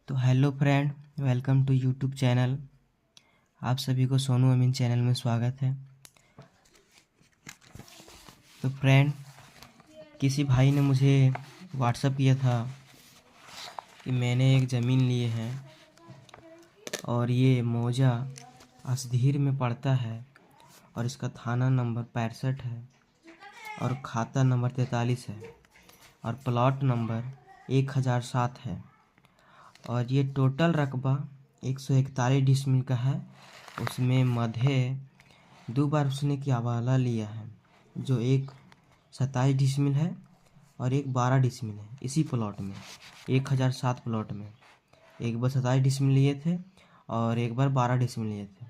तो hello friend, welcome to YouTube channel. आप सभी को सोनू अमीन चैनल में स्वागत है। तो फ्रेंड, किसी भाई ने मुझे व्हाट्सअप किया था कि मैंने एक ज़मीन लिए है और ये मौजा असधीर में पड़ता है और इसका थाना नंबर 65 है और खाता नंबर 43 है और प्लॉट नंबर 1007 है और ये टोटल रकबा 141 डिसमिल का है। उसमें मध्य 2 बार उसने कियावाला लिया है, जो एक 27 डिसमिल है और एक 12 डिसमिल है। इसी प्लॉट में 1007 प्लॉट में एक बार 27 डिसमिल लिए थे और एक बार 12 डिसमिल लिए थे।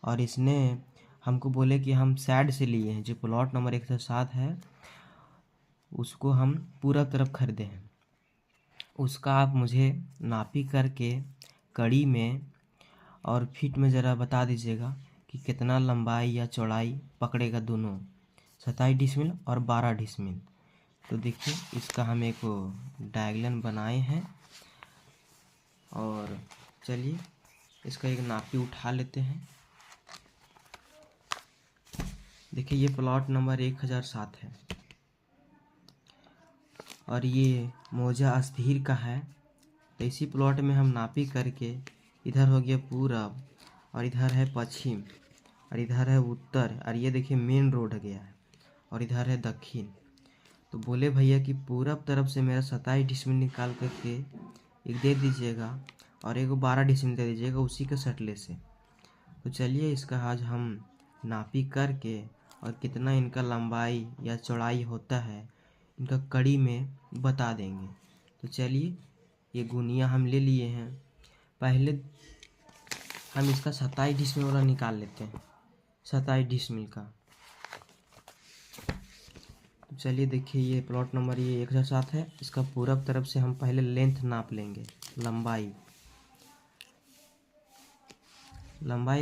और इसने हमको बोले कि हम साइड से लिए हैं, जो प्लॉट नंबर 107 है उसको हम पूरा तरफ खरीदे हैं। उसका आप मुझे नापी करके कड़ी में और फीट में ज़रा बता दीजिएगा कि कितना लंबाई या चौड़ाई पकड़ेगा दोनों 27 डिसमिल और 12 डिसमिल। तो देखिए, इसका हम एक डायग्राम बनाए हैं और चलिए इसका एक नापी उठा लेते हैं। देखिए, ये प्लॉट नंबर 1007 है और ये मौजा अस्थिर का है। तो इसी प्लॉट में हम नापी करके इधर हो गया पूरब और इधर है पश्चिम और इधर है उत्तर और ये देखिए मेन रोड गया है और इधर है दक्षिण। तो बोले भैया कि पूरब तरफ से मेरा 27 डिसमिल निकाल करके एक दे दीजिएगा और एक 12 डिसमिल दे दीजिएगा उसी के सटले से। तो चलिए इसका आज हम नापी करके और कितना इनका लंबाई या चौड़ाई होता है इनका कड़ी में बता देंगे। तो चलिए, ये गुनिया हम ले लिए हैं। पहले हम इसका 27 डिसमिल वाला निकाल लेते हैं, 27 डिसमिल का। तो चलिए देखिए, ये प्लॉट नंबर ये 107 है। इसका पूरब तरफ से हम पहले लेंथ नाप लेंगे, लंबाई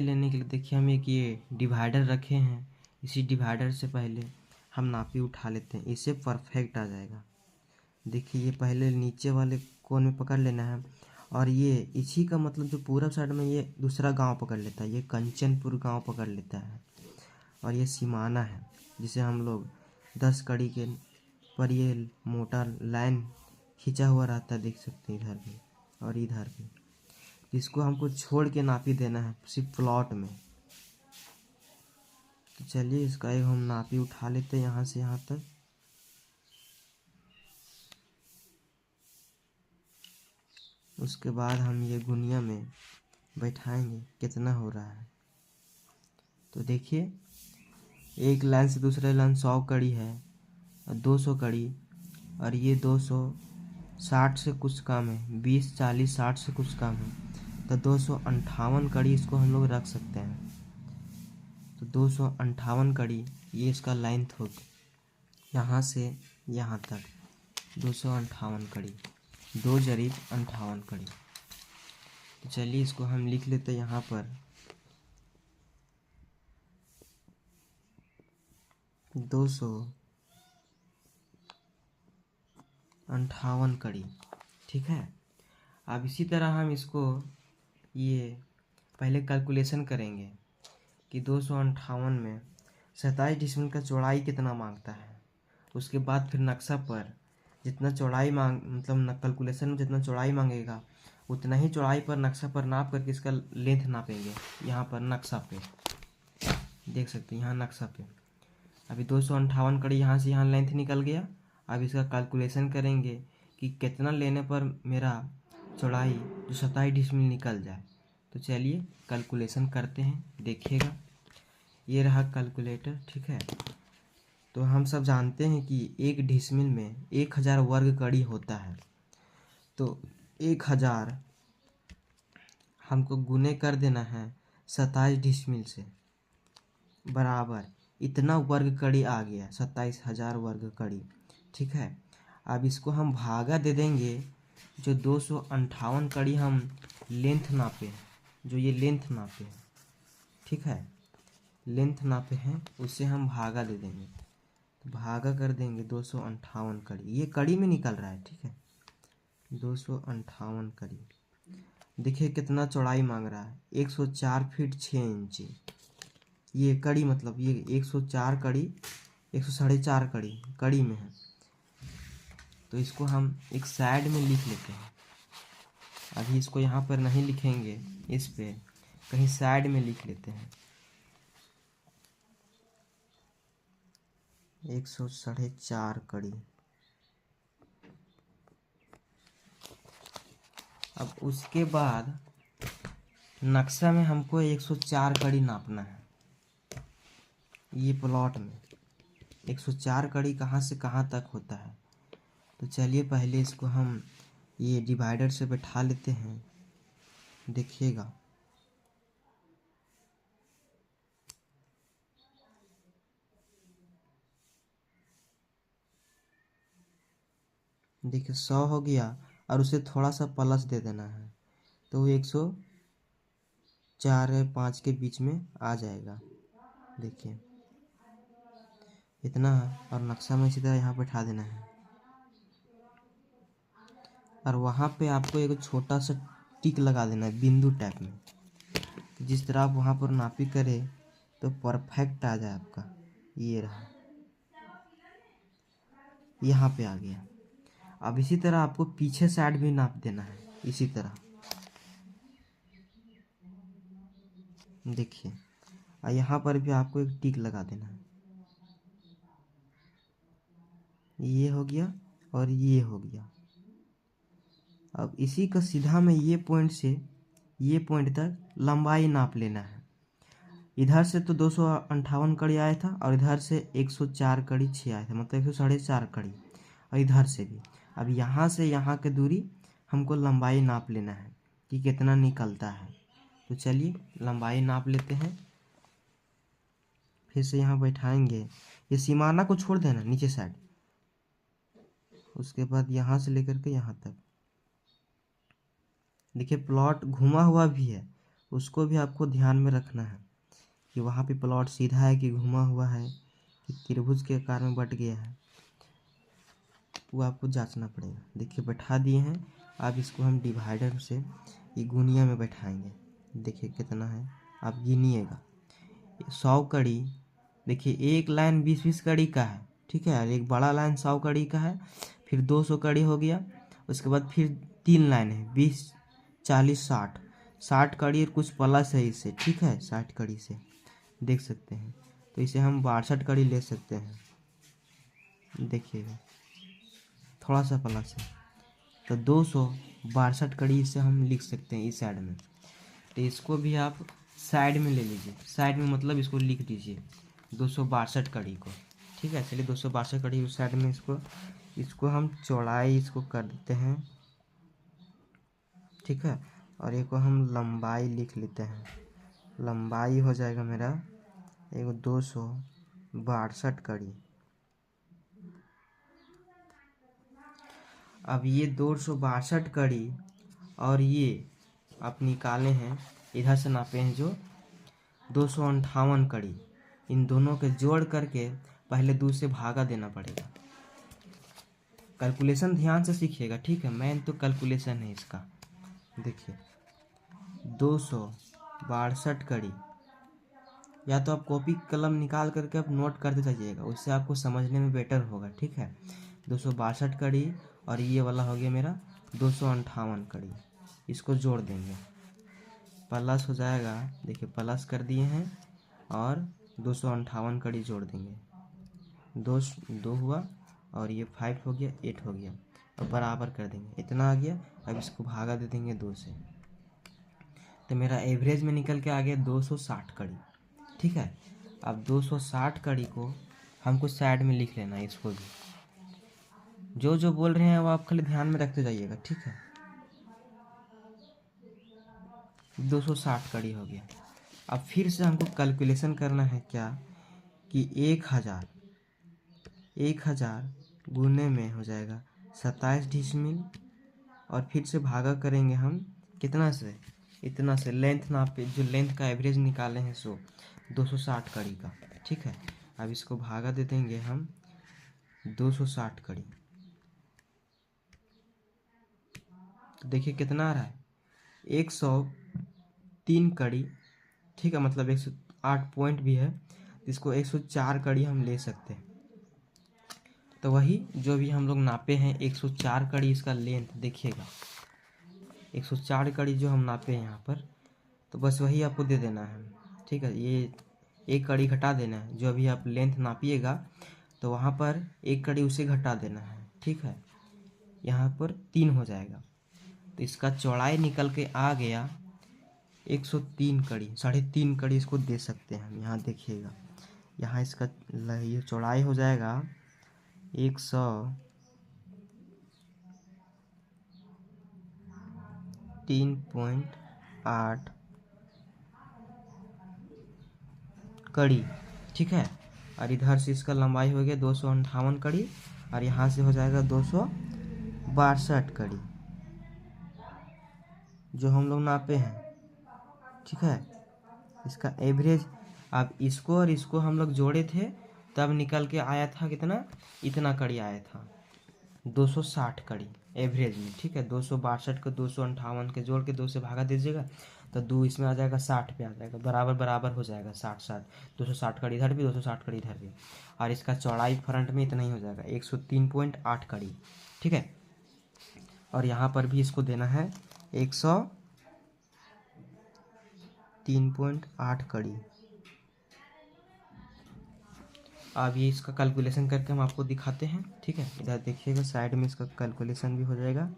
लेने के लिए देखिए हम एक ये डिवाइडर रखे हैं। इसी डिवाइडर से पहले हम नापी उठा लेते हैं, इससे परफेक्ट आ जाएगा। देखिए, ये पहले नीचे वाले कोन में पकड़ लेना है और ये इसी का मतलब जो पूरब साइड में ये दूसरा गांव पकड़ लेता है, ये कंचनपुर गांव पकड़ लेता है और ये सीमाना है जिसे हम लोग 10 कड़ी के पर ये मोटा लाइन खींचा हुआ रहता है, देख सकते हैं इधर भी और इधर भी। इसको हमको छोड़ के नापी देना है सिर्फ प्लॉट में। तो चलिए इसका एक हम नापी उठा लेते हैं यहाँ से यहाँ तक। उसके बाद हम ये गुनिया में बैठाएंगे कितना हो रहा है। तो देखिए, एक लाइन से दूसरे लाइन 100 कड़ी है और 200 कड़ी और ये 260 से कुछ कम है, 20 40 60 से कुछ कम है। तो 258 कड़ी इसको हम लोग रख सकते हैं। तो 258 कड़ी ये इसका लेंथ होगी, यहाँ से यहाँ तक 258 कड़ी, 2 जरीब 58 कड़ी। तो चलिए इसको हम लिख लेते हैं यहाँ पर 258 कड़ी। ठीक है, अब इसी तरह हम इसको ये पहले कैलकुलेशन करेंगे कि 258 में 27 डिसमिल का चौड़ाई कितना मांगता है। उसके बाद फिर नक्शा पर जितना चौड़ाई मतलब कैलकुलेशन में जितना चौड़ाई मांगेगा उतना ही चौड़ाई पर नक्शा पर नाप करके इसका लेंथ नापेंगे। यहाँ पर नक्शा पे देख सकते हैं, यहाँ नक्शा पे अभी 258 कड़ी यहाँ से यहाँ लेंथ निकल गया। अब इसका कैलकुलेशन करेंगे कि कितना लेने पर मेरा चौड़ाई जो 27 डिसमिल निकल जाए। तो चलिए कैलकुलेशन करते हैं, देखिएगा। ये रहा कैलकुलेटर, ठीक है। तो हम सब जानते हैं कि एक डिसमिल में 1000 वर्ग कड़ी होता है। तो 1000 हमको गुने कर देना है 27 डिसमिल से, बराबर इतना वर्ग कड़ी आ गया, 27,000 वर्ग कड़ी। ठीक है, अब इसको हम भागा दे देंगे जो 258 कड़ी हम लेंथ नापे हैं, जो ये लेंथ नापे हैं, ठीक है, लेंथ नापे हैं उससे हम भागा दे देंगे। तो भागा कर देंगे 258 कड़ी, ये कड़ी में निकल रहा है, ठीक है, 258 कड़ी। देखिए कितना चौड़ाई मांग रहा है, 104 फीट 6 इंची। ये कड़ी मतलब ये 104 कड़ी, 104.5 कड़ी कड़ी में है। तो इसको हम एक साइड में लिख लेते हैं। अभी इसको यहाँ पर नहीं लिखेंगे, इस पे कहीं साइड में लिख लेते हैं। 104.5 कड़ी। अब उसके बाद नक्शा में हमको 104 कड़ी नापना है। ये प्लॉट में 104 कड़ी कहाँ से कहाँ तक होता है। तो चलिए पहले इसको हम ये डिवाइडर से बैठा लेते हैं, देखिएगा। देखिए 100 हो गया और उसे थोड़ा सा प्लस दे देना है, तो वो 104 या 5 के बीच में आ जाएगा। देखिए इतना है, और नक्शा में इसी तरह यहाँ बैठा देना है। और वहाँ पे आपको एक छोटा सा टिक लगा देना है बिंदु टाइप में। जिस तरह आप वहाँ पर नापी करें तो परफेक्ट आ जाए आपका। ये रहा, यहाँ पे आ गया। अब इसी तरह आपको पीछे साइड भी नाप देना है, इसी तरह। देखिए और यहाँ पर भी आपको एक टिक लगा देना है। ये हो गया और ये हो गया। अब इसी का सीधा में ये पॉइंट से ये पॉइंट तक लंबाई नाप लेना है। इधर से तो 258 कड़ी आया था और इधर से 104 कड़ी 6 आया था, मतलब 104.5 कड़ी। और इधर से भी अब यहाँ से यहाँ की दूरी हमको लंबाई नाप लेना है कि कितना निकलता है। तो चलिए लंबाई नाप लेते हैं। फिर से यहाँ बैठाएंगे, ये सीमाना को छोड़ देना नीचे साइड। उसके बाद यहाँ से लेकर के यहाँ तक। देखिए प्लॉट घुमा हुआ भी है, उसको भी आपको ध्यान में रखना है कि वहाँ पे प्लॉट सीधा है कि घुमा हुआ है कि त्रिभुज के आकार में बट गया है, वो आपको जांचना पड़ेगा। देखिए बैठा दिए हैं। अब इसको हम डिवाइडर से ये गुनिया में बैठाएंगे। देखिए कितना है, आप गिनिएगा। 100 कड़ी, देखिए एक लाइन 20-20 कड़ी का है, ठीक है। और एक बड़ा लाइन 100 कड़ी का है, फिर 200 कड़ी हो गया। उसके बाद फिर 3 लाइन है, 20, 40, 60 कड़ी और कुछ प्लस है इससे, ठीक है। 60 कड़ी से देख सकते हैं, तो इसे हम 62 कड़ी ले सकते हैं। देखिएगा थोड़ा सा प्लस है, तो 262 कड़ी इसे हम लिख सकते हैं इस साइड में। तो इसको भी आप साइड में ले लीजिए, साइड में मतलब इसको लिख दीजिए 262 कड़ी को, ठीक है। चलिए 262 कड़ी उस साइड में इसको हम चौड़ाई इसको कर देते हैं, ठीक है। और एक को हम लंबाई लिख लेते हैं। लंबाई हो जाएगा मेरा 262 कड़ी। अब ये 262 कड़ी और ये आप निकाले हैं, इधर से नापे हैं जो 258 कड़ी, इन दोनों के जोड़ करके पहले 2 से भागा देना पड़ेगा। कैलकुलेशन ध्यान से सीखिएगा, ठीक है। मेन तो कैलकुलेशन है इसका। देखिए 262 कड़ी, या तो आप कॉपी कलम निकाल करके आप नोट करते जाइएगा, उससे आपको समझने में बेटर होगा, ठीक है। 262 कड़ी और ये वाला हो गया मेरा 258 कड़ी, इसको जोड़ देंगे, प्लस हो जाएगा। देखिए प्लस कर दिए हैं और 258 कड़ी जोड़ देंगे। 2 हुआ और ये 5 हो गया, 8 हो गया, और बराबर कर देंगे, इतना आ गया। अब इसको भागा दे देंगे 2 से, तो मेरा एवरेज में निकल के आ गया 260 कड़ी, ठीक है। अब 260 कड़ी को हमको साइड में लिख लेना है। इसको भी जो जो बोल रहे हैं वो आप खाली ध्यान में रखते जाइएगा, ठीक है। 260 कड़ी हो गया। अब फिर से हमको कैलकुलेशन करना है क्या कि 1000 गुने में हो जाएगा 27 डिसमिल, और फिर से भागा करेंगे हम कितना से, इतना से। लेंथ नापे, जो लेंथ का एवरेज निकाले हैं सो 260 कड़ी का, ठीक है। अब इसको भागा दे देंगे हम 260 कड़ी, तो देखिए कितना आ रहा है 103 कड़ी, ठीक है, मतलब 108 पॉइंट भी है, इसको 104 कड़ी हम ले सकते हैं। तो वही जो भी हम लोग नापे हैं 104 कड़ी इसका लेंथ देखिएगा, 104 कड़ी जो हम नापे हैं यहाँ पर, तो बस वही आपको दे देना है, ठीक है। ये एक कड़ी घटा देना है, जो अभी आप लेंथ नापिएगा तो वहाँ पर एक कड़ी उसे घटा देना है, ठीक है। यहाँ पर 3 हो जाएगा, तो इसका चौड़ाई निकल के आ गया 103 कड़ी, 3.5 कड़ी इसको दे सकते हैं हम। यहाँ देखिएगा, यहाँ इसका ये चौड़ाई हो जाएगा 103.8 कड़ी, ठीक है। और इधर से इसका लंबाई हो गया 258 कड़ी, और यहाँ से हो जाएगा 262 कड़ी जो हम लोग नापे हैं, ठीक है। इसका एवरेज, अब इसको और इसको हम लोग जोड़े थे तब निकल के आया था कितना, इतना कड़ी आया था 260 कड़ी एवरेज में, ठीक है। 262 को 258 के जोड़ के 2 से भागा दीजिएगा तो 2 इसमें आ जाएगा, 60 पे आ जाएगा, बराबर बराबर हो जाएगा, 60 260 कड़ी इधर भी, 260 कड़ी इधर भी, और इसका चौड़ाई फ्रंट में इतना ही हो जाएगा 103.8 कड़ी, ठीक है। और यहाँ पर भी इसको देना है 103.8 कड़ी। अब ये इसका कैलकुलेशन करके हम आपको दिखाते हैं, ठीक है। इधर देखिएगा साइड में इसका कैलकुलेशन भी हो जाएगा।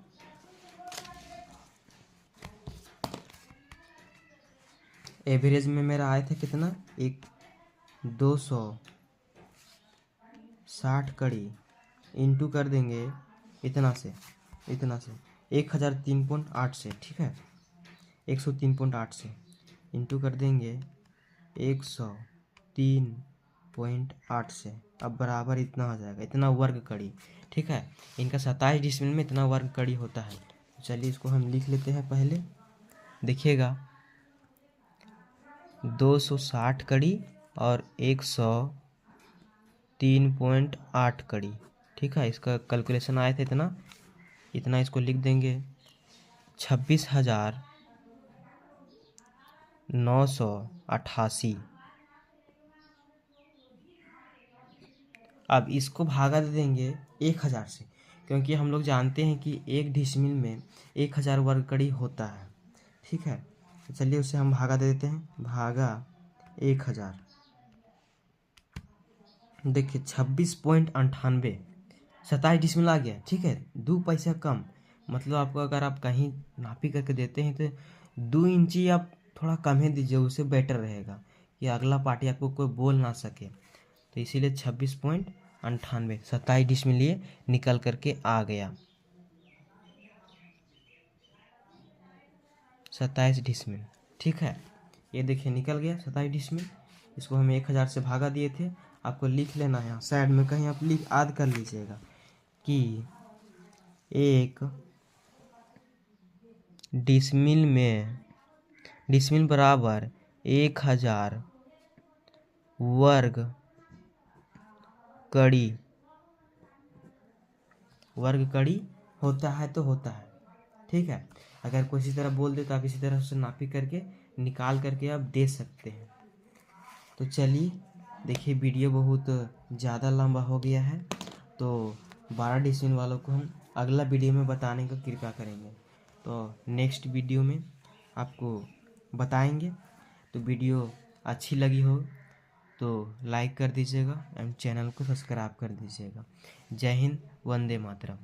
एवरेज में मेरा आया था कितना, 260 कड़ी इंटू कर देंगे इतना से 1003.8 से, ठीक है। 103.8 से इंटू कर देंगे 103.8 से, अब बराबर इतना हो जाएगा, इतना वर्ग कड़ी, ठीक है। इनका 27 डिसमिल में इतना वर्ग कड़ी होता है। चलिए इसको हम लिख लेते हैं पहले, देखिएगा 260 कड़ी और 103.8 कड़ी, ठीक है। इसका कैलकुलेशन आया था इतना इसको लिख देंगे 26,988। अब इसको भागा दे देंगे 1000 से, क्योंकि हम लोग जानते हैं कि 1 डिसमिल में 1000 वर्ग कड़ी होता है, ठीक है। तो चलिए उसे हम भागा दे देते हैं, भागा 1000, देखिए 26.98, 27 डिसमिल आ गया, ठीक है। 2 पैसा कम, मतलब आपको अगर आप कहीं नापी करके देते हैं तो 2 इंची आप थोड़ा कम ही दीजिए, उससे बेटर रहेगा कि अगला पार्टी आपको कोई बोल ना सके। तो इसीलिए 26.98 27 डिसमिल लिए निकल करके आ गया, 27 डिसमिल, ठीक है। ये देखिए निकल गया 27 डिसमिल। इसको हम 1000 से भागा दिए थे, आपको लिख लेना है, यहाँ साइड में कहीं आप याद कर लीजिएगा कि 1 डिसमिल में, डिसमिल बराबर 1000 वर्ग कड़ी होता है तो होता है, ठीक है। अगर कोई इसी तरह बोल दे तो आप इसी तरह से नापी करके निकाल करके आप दे सकते हैं। तो चलिए देखिए, वीडियो बहुत ज़्यादा लंबा हो गया है, तो 12 डिसमिल वालों को हम अगला वीडियो में बताने का कृपया करेंगे। तो नेक्स्ट वीडियो में आपको बताएंगे। तो वीडियो अच्छी लगी हो तो लाइक कर दीजिएगा एंड चैनल को सब्सक्राइब कर दीजिएगा। जय हिंद, वंदे मातरम।